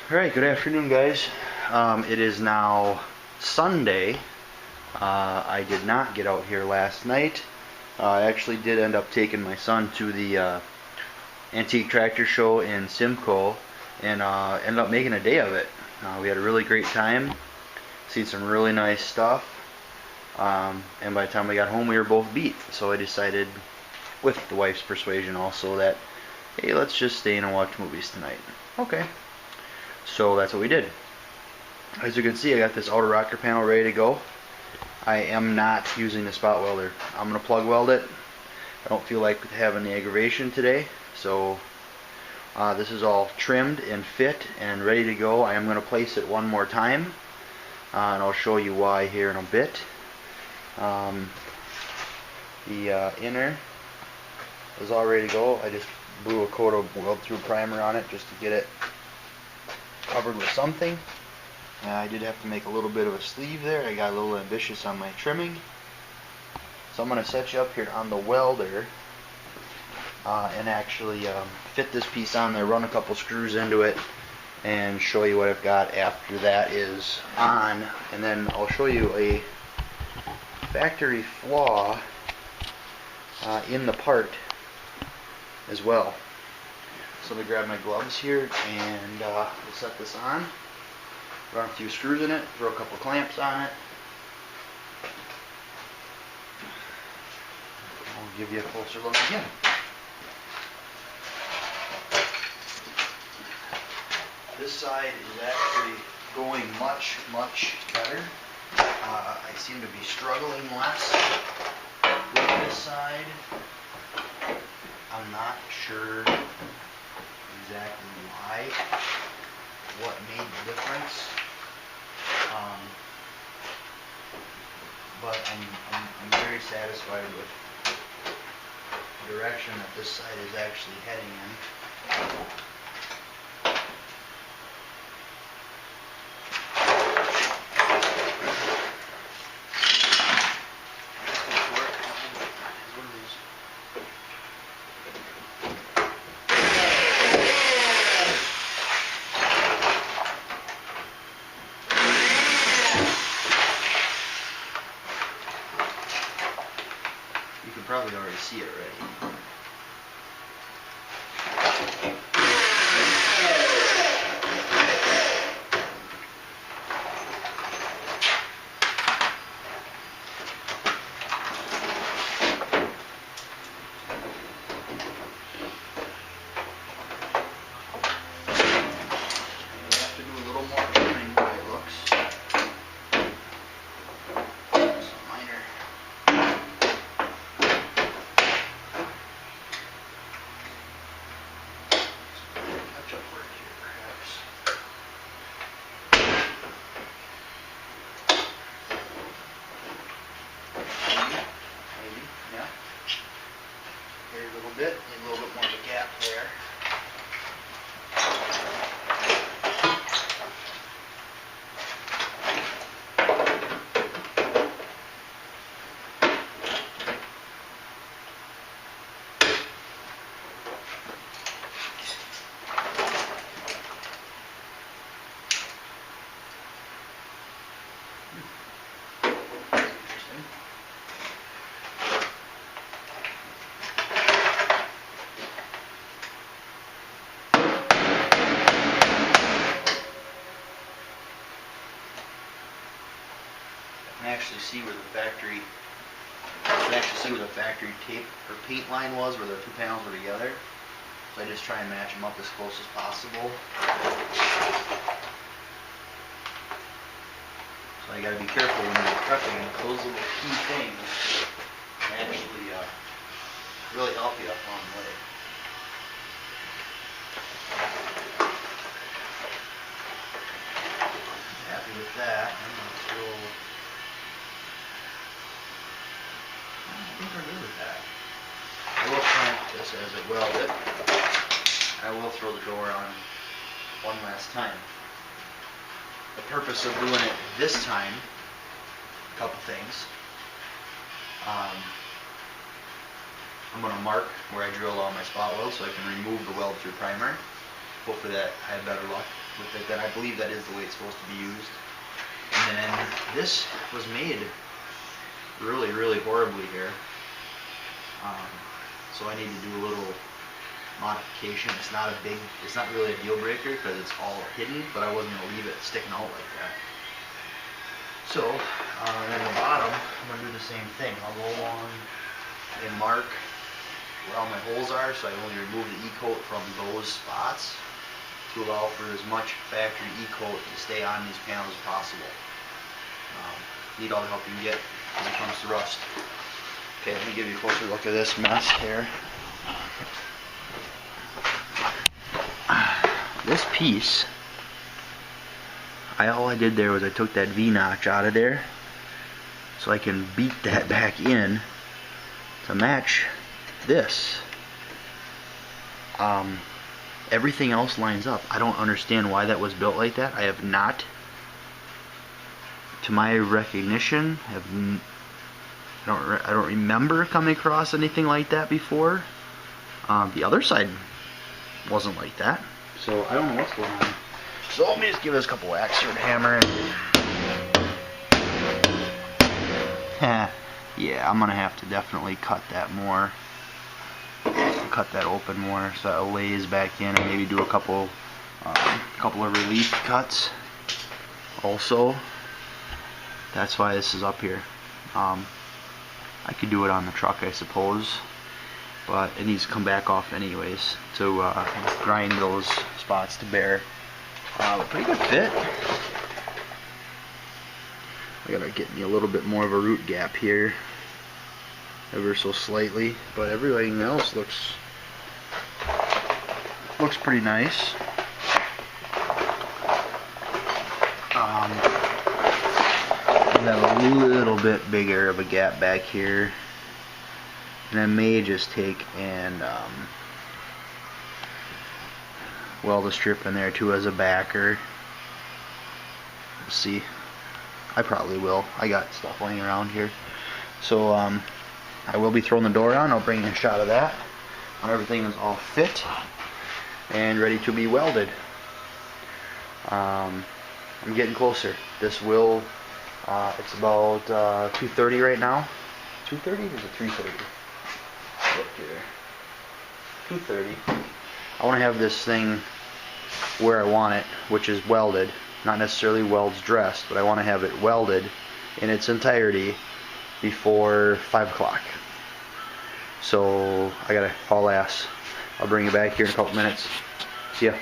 Alright, good afternoon guys. It is now Sunday. I did not get out here last night. I actually did end up taking my son to the antique tractor show in Simcoe and ended up making a day of it. We had a really great time, seen some really nice stuff, and by the time we got home we were both beat. So I decided, with the wife's persuasion also, that hey, let's just stay in and watch movies tonight. Okay. So that's what we did. As you can see, I got this outer rocker panel ready to go. I am not using the spot welder. I'm going to plug weld it. I don't feel like having the aggravation today. So this is all trimmed and fit and ready to go. I am going to place it one more time. And I'll show you why here in a bit. The inner is all ready to go. I just blew a coat of weld-through primer on it just to get it covered with something. I did have to make a little bit of a sleeve there. I got a little ambitious on my trimming. So I'm going to set you up here on the welder and actually fit this piece on there, run a couple screws into it, and show you what I've got after that is on. And then I'll show you a factory flaw in the part as well. So let me grab my gloves here and we'll set this on, run a few screws in it, throw a couple clamps on it. I'll give you a closer look again. This side is actually going much better. I seem to be struggling less with this side. I'm not sure exactly why, what made the difference, but I'm very satisfied with the direction that this side is actually heading in. You can probably already see it already. You have to do a little more trimming by it looks. Some minor touch-up work here, perhaps. Maybe, yeah. Here a little bit, need a little bit more of a gap there. I can actually see where the factory tape or paint line was, where the two panels were together. So I just try and match them up as close as possible. So you got to be careful when you're prepping. Those little key things can actually really help you along the way. Happy with that. I'm going to throw. I think we're good with that. I will clamp this as I weld it. I will throw the door on one last time. The purpose of doing it this time, a couple things. I'm going to mark where I drill all my spot welds so I can remove the weld through primer. hopefully that I had better luck with it. Then I believe that is the way it's supposed to be used. And then this was made really, really horribly here. So I need to do a little modification. It's not really a deal breaker because it's all hidden, but I wasn't going to leave it sticking out like that. So, at the bottom, I'm going to do the same thing. I'll go along and mark where all my holes are, so I only remove the E-coat from those spots to allow for as much factory E-coat to stay on these panels as possible. Need all the help you can get when it comes to rust. Okay, let me give you a closer look at this mess here. This piece, all I did there was I took that V-notch out of there so I can beat that back in to match this. Everything else lines up. I don't understand why that was built like that. I have not, to my recognition, I don't remember coming across anything like that before. The other side wasn't like that, so I don't know what's going on. So let me just give this a couple whacks with a hammer. Yeah, I'm gonna have to definitely cut that more. Cut that open more so that it lays back in, and maybe do a couple of relief cuts. Also, that's why this is up here. I could do it on the truck, I suppose, but it needs to come back off anyways to grind those spots to bear. Pretty good fit. I gotta get me a little bit more of a root gap here, ever so slightly, but everything else looks pretty nice. I have a little bit bigger of a gap back here, and I may just take and weld a strip in there too as a backer. Let's see. I probably will. I got stuff laying around here. So I will be throwing the door on. I'll bring you a shot of that when everything is all fit and ready to be welded. I'm getting closer. This will, it's about 2:30 right now. 2:30 or is it 3:30? Look here. 2:30. I want to have this thing where I want it, which is welded. Not necessarily welds dressed, but I want to have it welded in its entirety before 5 o'clock. So I gotta haul ass. I'll bring you back here in a couple minutes. See ya.